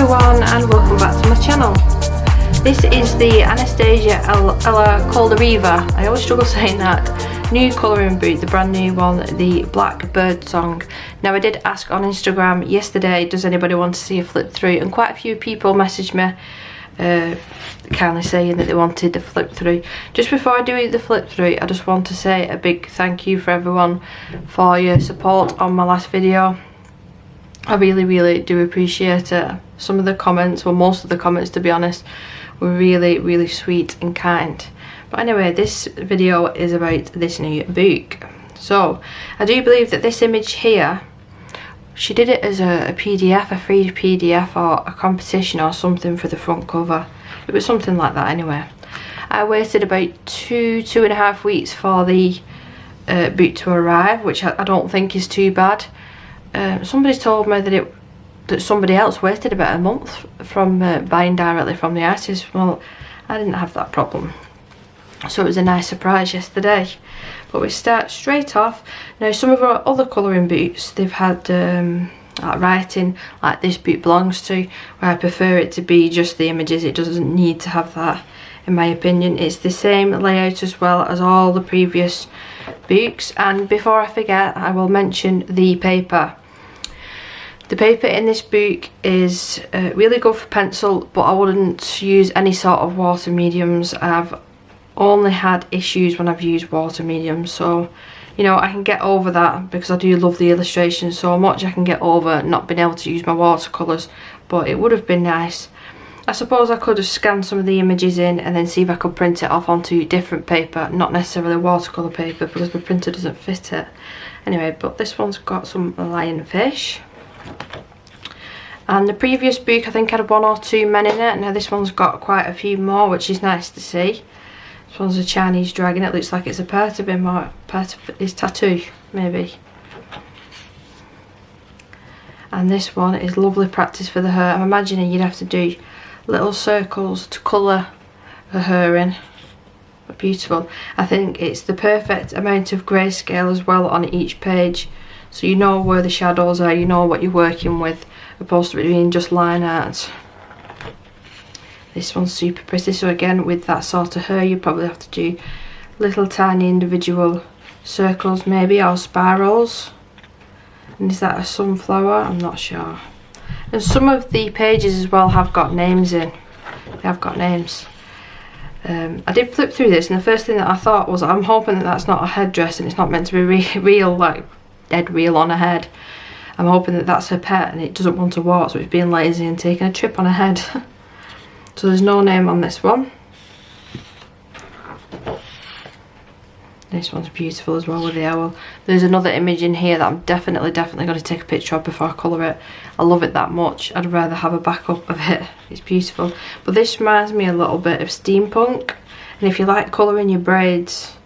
everyone and welcome back to my channel. This is the Anastasia Elly Koldareva, I always struggle saying that, new colouring book, the brand new one, the Black Bird Song. Now I did ask on Instagram yesterday, does anybody want to see a flip through, and quite a few people messaged me kindly saying that they wanted the flip through. Just before I do the flip through, I just want to say a big thank you for everyone for your support on my last video. I really do appreciate it. Some of the comments, well most of the comments to be honest, were really sweet and kind. But anyway, this video is about this new book. So I do believe that this image here, she did it as a PDF, a free PDF or a competition or something for the front cover. It was something like that anyway. I waited about two and a half weeks for the book to arrive, which I don't think is too bad. Somebody told me that somebody else waited about a month from buying directly from the artist. Well, I didn't have that problem, so it was a nice surprise yesterday. But we start straight off. Now some of our other colouring books, they've had like writing like this book belongs to, where I prefer it to be just the images. It doesn't need to have that, in my opinion. It's the same layout as well as all the previous books. And before I forget, I will mention the paper. The paper in this book is really good for pencil, but I wouldn't use any sort of water mediums. I've only had issues when I've used water mediums, so you know, I can get over that because I do love the illustrations so much. I can get over not being able to use my watercolours, but it would have been nice. I suppose I could have scanned some of the images in and then see if I could print it off onto different paper, not necessarily watercolour paper because the printer doesn't fit it. Anyway, but this one's got some lionfish. And the previous book I think had 1 or 2 men in it. Now this one's got quite a few more, which is nice to see. This one's a Chinese dragon. It looks like it's a part of him or part of his tattoo, maybe. And this one is lovely practice for the hair. I'm imagining you'd have to do little circles to colour the hair in. But beautiful. I think it's the perfect amount of grayscale as well on each page, so you know where the shadows are, you know what you're working with, opposed to it being just line art. This one's super pretty, so again with that sort of hair you probably have to do little tiny individual circles maybe, or spirals. And is that a sunflower? I'm not sure. And some of the pages as well have got names in. They have got names. I did flip through this and the first thing that I thought was, I'm hoping that that's not a headdress and it's not meant to be real, like dead real on her head. I'm hoping that that's her pet and it doesn't want to walk, so it's being lazy and taking a trip on her head. So there's no name on this one. This one's beautiful as well with the owl. There's another image in here that I'm definitely going to take a picture of before I colour it. I love it that much. I'd rather have a backup of it. It's beautiful. But this reminds me a little bit of steampunk. And if you like colouring your braids,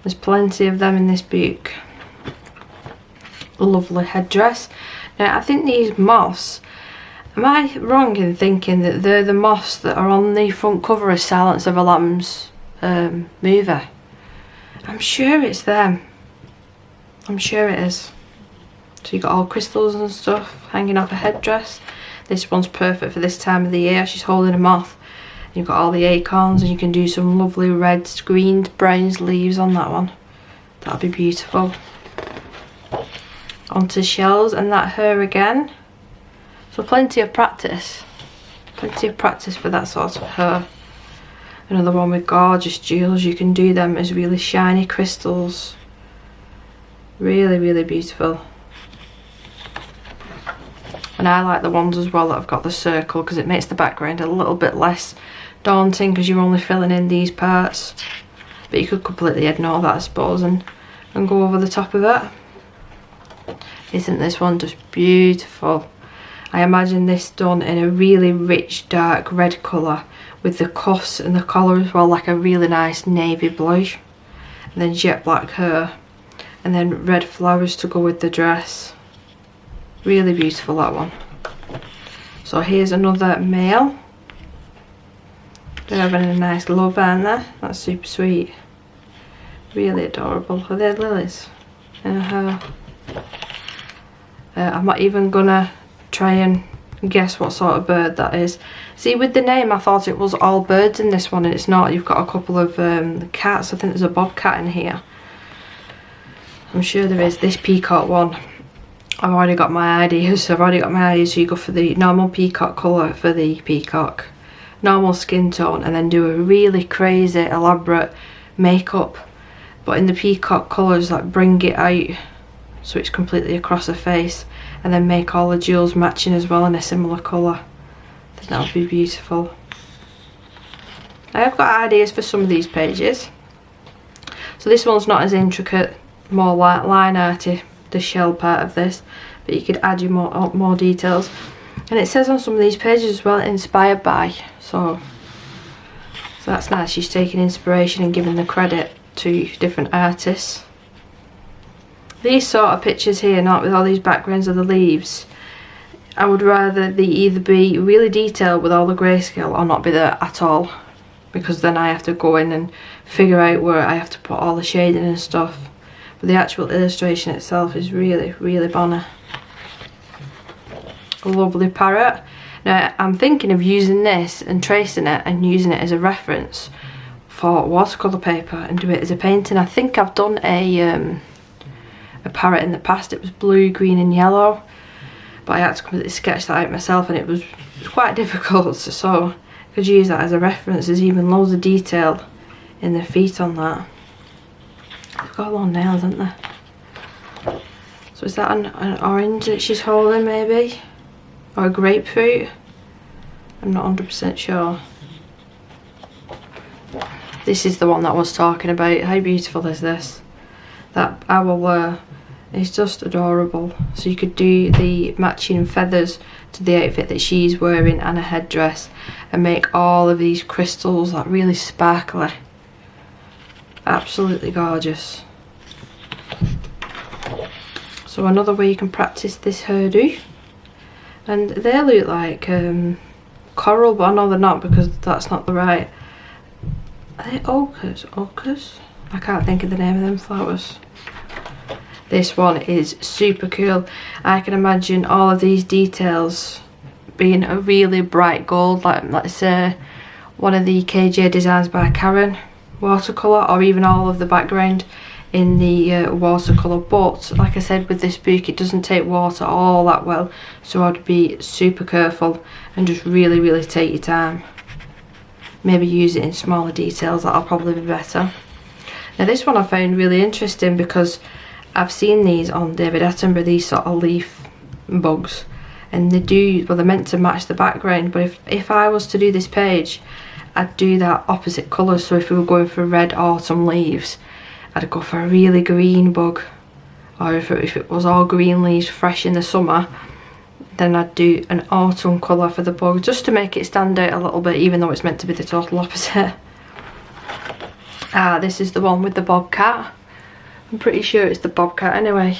there's plenty of them in this book. Lovely headdress. Now I think these moths, am I wrong in thinking that they're the moths that are on the front cover of Silence of the Lambs movie? I'm sure it's them. I'm sure it is. So you've got all crystals and stuff hanging off a headdress. This one's perfect for this time of the year. She's holding a moth. You've got all the acorns and you can do some lovely reds, greens, browns, leaves on that one. That'll be beautiful. Onto shells and that hair again. So plenty of practice. Plenty of practice for that sort of hair. Another one with gorgeous jewels. You can do them as really shiny crystals. Really beautiful. And I like the ones as well that have got the circle because it makes the background a little bit less daunting because you're only filling in these parts. But you could completely ignore that I suppose and go over the top of it. Isn't this one just beautiful? I imagine this done in a really rich dark red colour with the cuffs and the collar as well, like a really nice navy blue, and then jet black hair and then red flowers to go with the dress. Really beautiful, that one. So here's another male. They're having a nice love, aren't they? That's super sweet. Really adorable. Are they lilies in her hair? I'm not even gonna try and guess what sort of bird that is. See, with the name I thought it was all birds in this one, and it's not. You've got a couple of cats. I think there's a bobcat in here. I'm sure there is. This peacock one, I've already got my ideas. So you go for the normal peacock colour for the peacock, normal skin tone, and then do a really crazy elaborate makeup, but in the peacock colours, like bring it out so it's completely across her face, and then make all the jewels matching as well in a similar colour. I think that would be beautiful. I have got ideas for some of these pages. So this one's not as intricate, more like line arty, the shell part of this, but you could add your more details. And it says on some of these pages as well, inspired by, so that's nice. She's taking inspiration and giving the credit to different artists. These sort of pictures here, not with all these backgrounds of the leaves, I would rather they either be really detailed with all the grayscale or not be there at all, because then I have to go in and figure out where I have to put all the shading and stuff. But the actual illustration itself is really, really bonny. A lovely parrot. Now I'm thinking of using this and tracing it and using it as a reference for watercolour paper and do it as a painting. I think I've done a parrot in the past. It was blue, green and yellow, but I had to completely sketch that out myself, and it was quite difficult, so I could use that as a reference. There's even loads of detail in the feet on that. They've got long nails, haven't they? So is that an orange that she's holding maybe? Or a grapefruit? I'm not 100% sure. This is the one that I was talking about. How beautiful is this? That owl is just adorable. So you could do the matching feathers to the outfit that she's wearing and a headdress, and make all of these crystals like really sparkly. Absolutely gorgeous. So another way you can practice this hairdo. And they look like coral, but I know they're not because that's not the right. Are they ochres? Ochres? I can't think of the name of them flowers. This one is super cool. I can imagine all of these details being a really bright gold, like let's say one of the KJ designs by Karen watercolour, or even all of the background in the watercolour. But like I said, with this book it doesn't take water all that well, so I'd be super careful and just really, really take your time. Maybe use it in smaller details, that'll probably be better. Now this one I found really interesting because I've seen these on David Attenborough, these sort of leaf bugs, and they do, well, they're meant to match the background, but if I was to do this page, I'd do that opposite colour. So if we were going for red autumn leaves, I'd go for a really green bug, or if it was all green leaves fresh in the summer, then I'd do an autumn colour for the bug, just to make it stand out a little bit, even though it's meant to be the total opposite. This is the one with the bobcat. I'm pretty sure it's the bobcat anyway.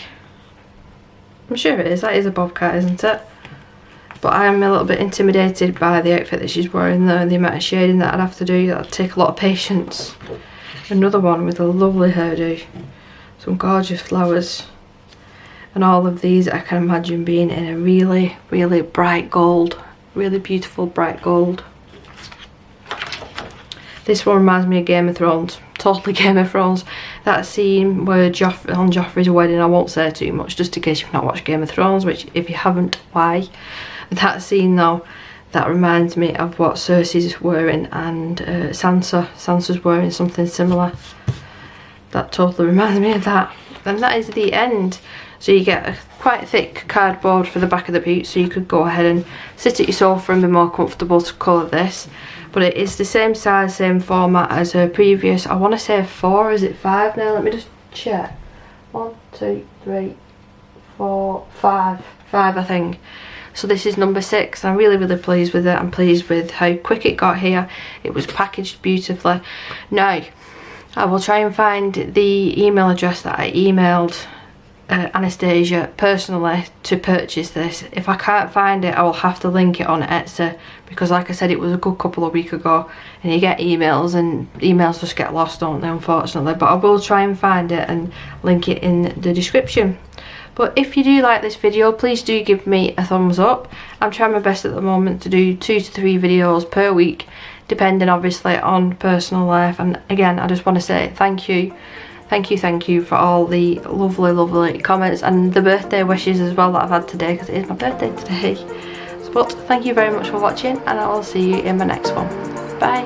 I'm sure it is. That is a bobcat, isn't it? But I'm a little bit intimidated by the outfit that she's wearing there, and the amount of shading that I'd have to do. That'd take a lot of patience. Another one with a lovely hairdo. Some gorgeous flowers. And all of these I can imagine being in a really, really bright gold. Really beautiful bright gold. This one reminds me of Game of Thrones. Totally Game of Thrones. That scene where on Joffrey's wedding, I won't say too much just in case you've not watched Game of Thrones, which if you haven't, why? That scene though, that reminds me of what Cersei's wearing, and Sansa's wearing something similar. That totally reminds me of that. And that is the end. So you get a quite thick cardboard for the back of the boot, so you could go ahead and sit at your sofa and be more comfortable to colour this. But it is the same size, same format as her previous, I want to say 4, is it 5 now? Let me just check. 1, 2, 3, 4, 5. 5 I think. So this is number 6. I'm really, really pleased with it. I'm pleased with how quick it got here. It was packaged beautifully. Now, I will try and find the email address that I emailed Anastasia personally to purchase this. If I can't find it, I will have to link it on Etsy, because like I said, it was a good couple of weeks ago, and you get emails and emails just get lost, don't they, unfortunately. But I will try and find it and link it in the description. But if you do like this video, please do give me a thumbs up. I'm trying my best at the moment to do 2 to 3 videos per week, depending obviously on personal life. And again, I just want to say thank you for all the lovely comments and the birthday wishes as well that I've had today, because it is my birthday today. But thank you very much for watching, and I will see you in my next one. Bye.